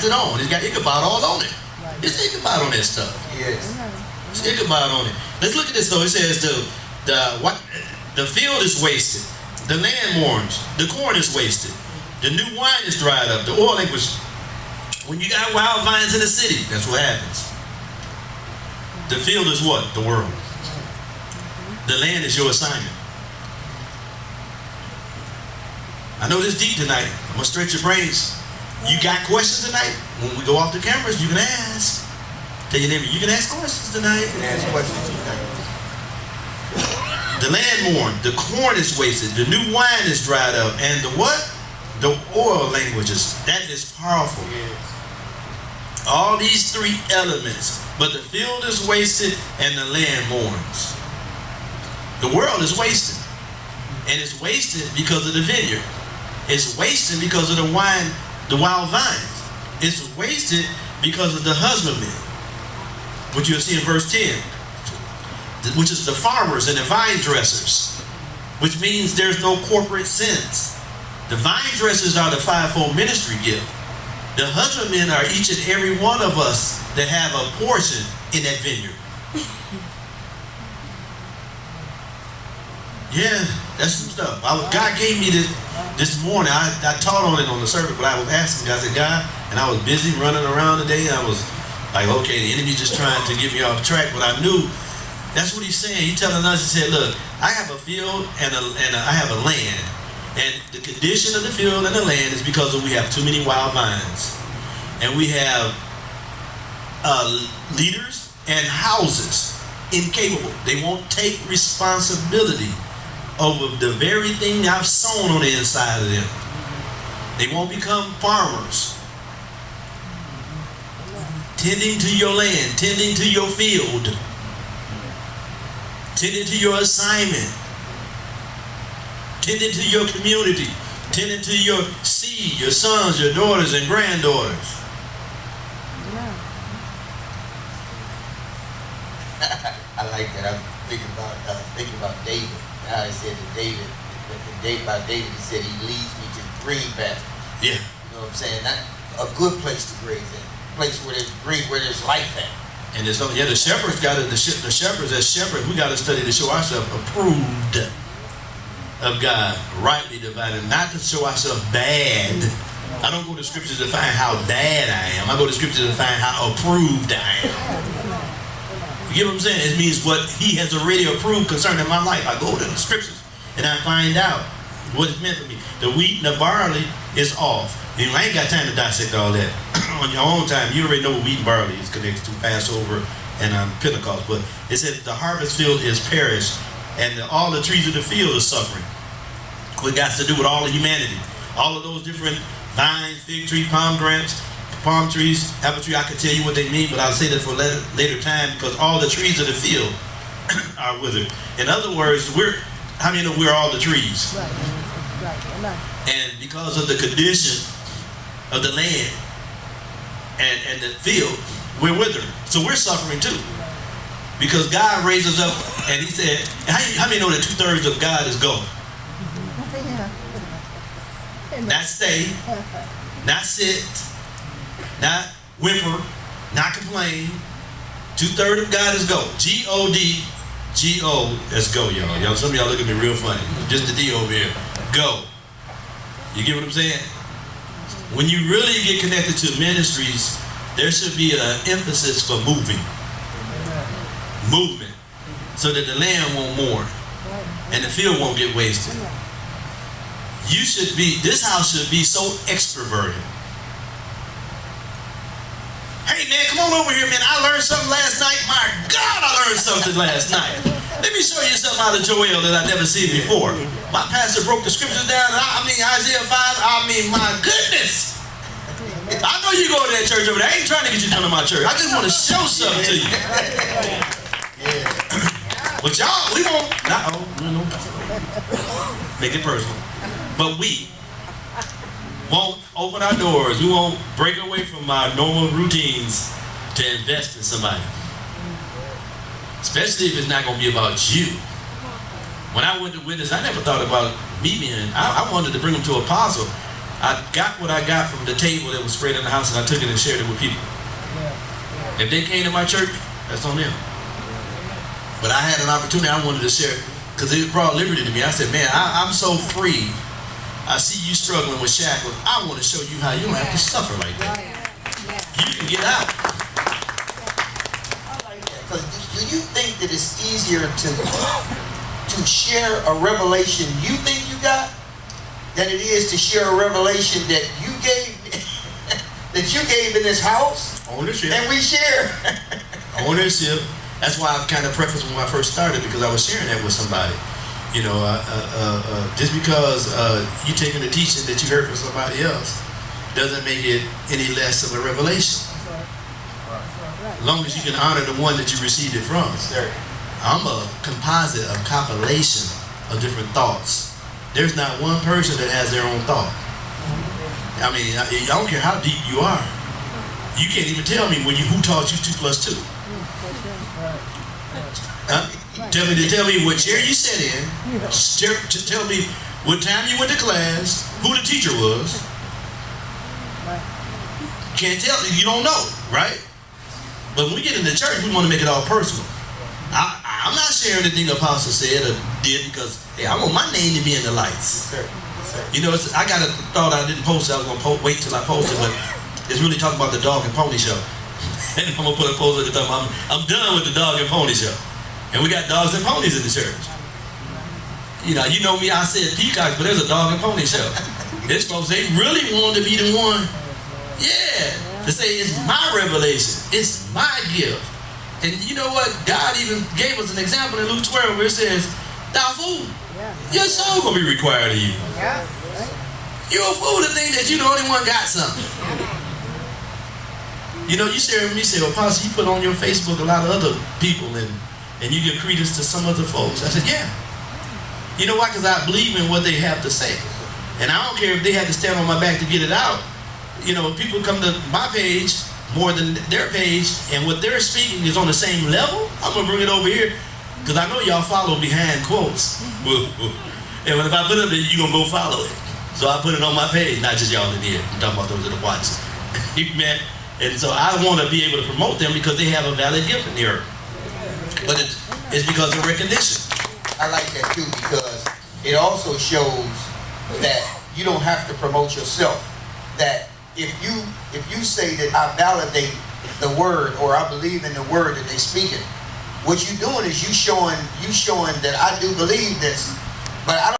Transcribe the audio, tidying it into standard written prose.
it on. It's got Ichabod all on it. It's Ichabod on that stuff. Yes. It's Ichabod on it. Let's look at this though. It says the field is wasted. The land mourns. The corn is wasted. The new wine is dried up. The oil was. When you got wild vines in the city, that's what happens. The field is what? The world. The land is your assignment. I know this deep tonight. I'm gonna stretch your brains. You got questions tonight? When we go off the cameras, you can ask. Tell your neighbor, you can ask questions tonight. You can ask questions tonight. The land mourned, the corn is wasted, the new wine is dried up, and the what? The oil languages. That is powerful. Yes. All these three elements. But the field is wasted and the land mourns. The world is wasted. And it's wasted because of the vineyard. It's wasted because of the wine, the wild vines. It's wasted because of the husbandmen, which you'll see in verse 10, which is the farmers and the vine dressers, which means there's no corporate sense. The vine dressers are the fivefold ministry gift. The husbandmen are each and every one of us that have a portion in that vineyard. Yeah, that's some stuff. God gave me this morning. I taught on it on the service, but I was asking God, I said, God, and I was busy running around today. I was like, okay, the enemy's just trying to get me off track, but I knew that's what he's saying. He's telling us, he said, look, I have a field and I have a land. And the condition of the field and the land is because we have too many wild vines. And we have leaders and houses incapable. They won't take responsibility over the very thing I've sown on the inside of them. They won't become farmers. Tending to your land, tending to your field, tending to your assignment, tending to your community, tending to your seed, your sons, your daughters, and granddaughters. I like that. I'm thinking about David. I said to David, about David, he said he leads me to green pastures. Yeah. You know what I'm saying? Not a good place to graze in. A place where there's green, where there's life at. And there's the shepherds got to, the shepherds as shepherds, we got to study to show ourselves approved of God, rightly divided, not to show ourselves bad. I don't go to scriptures to find how bad I am. I go to scriptures to find how approved I am. You get what I'm saying? It means what he has already approved concerning my life. I go to the scriptures and I find out what it's meant for me. The wheat and the barley is off. You know, I ain't got time to dissect all that. On your own time, you already know what wheat and barley is connected to Passover and Pentecost. But it says the harvest field is perished and all the trees of the field are suffering. What got to do with all of humanity. All of those different vines, fig tree, pomegranates, palm trees, apple tree, I could tell you what they mean, but I'll say that for later time because all the trees of the field are withered. In other words, how many know we're all the trees? Right. And because of the condition of the land and the field, we're withering. So we're suffering too. Because God raised us up and he said, how many know that 2/3 of God is go? Not stay, not sit, not whimper, not complain. 2/3 of God is go. G-O-D, G-O, that's go, y'all. Some of y'all look at me real funny. Just the D over here. Go. You get what I'm saying? When you really get connected to ministries, there should be an emphasis for moving. Movement. So that the land won't mourn. And the field won't get wasted. This house should be so extroverted. Hey man, come on over here, man. I learned something last night. My God, I learned something last night. Let me show you something out of Joel that I've never seen before. My pastor broke the scriptures down, and Isaiah 5, my goodness. I know you go to that church over there. I ain't trying to get you to come to my church. I just want to show something to you. But y'all, we won't, make it personal. But we won't open our doors. We won't break away from our normal routines to invest in somebody. Especially if it's not going to be about you. When I went to witness, I never thought about me being, I wanted to bring them to apostle. I got what I got from the table that was spread in the house, and I took it and shared it with people. If they came to my church, that's on them. But I had an opportunity I wanted to share, because it brought liberty to me. I said, man, I'm so free. I see you struggling with shackles. I want to show you how you don't have to suffer like that. You can get out. I like that. Because do you think that it's easier to share a revelation you think you got than it is to share a revelation that you gave in this house? Ownership. And we share. Ownership. That's why I kind of prefaced when I first started, because I was sharing that with somebody. You know, just because you taking the teaching that you heard from somebody else doesn't make it any less of a revelation. As long as you can honor the one that you received it from. Sir. I'm a composite, a compilation of different thoughts. There's not one person that has their own thought. I mean, I don't care how deep you are. You can't even tell me who taught you 2 + 2. Huh? Tell me what chair you sat in. Tell me what time you went to class, who the teacher was. Can't tell, you don't know, right? But when we get in the church, we want to make it all personal. I'm not sharing anything the apostle said or did because, hey, I want my name to be in the lights. You know, I got a thought I didn't post. I was going to wait till I posted, but it's really talking about the dog and pony show. And I'm going to put a post at the top. I'm done with the dog and pony show. And we got dogs and ponies in the church. You know me, I said peacocks, but there's a dog and pony show. These folks, they really want to be the one. Yeah. To say it's my revelation. It's my gift. And you know what? God even gave us an example in Luke 12 where it says, thou fool, your soul going to be required of you. You're a fool to think that you're the only one got something. You know, you share with me, say, well, Pastor, you put on your Facebook a lot of other people and you give credence to some other folks. I said, yeah. You know why? Because I believe in what they have to say. And I don't care if they had to stand on my back to get it out. You know, people come to my page more than their page, and what they're speaking is on the same level. I'm going to bring it over here because I know y'all follow behind quotes. And if I put it up there, you're going to go follow it. So I put it on my page, not just y'all in here. I'm talking about those that are watching. Amen. And so I want to be able to promote them because they have a valid gift in the earth. But it's because of recognition. I like that too, because it also shows that you don't have to promote yourself. That if you say that I validate the word or I believe in the word that they're speaking, what you're doing is you showing that I do believe this, but I don't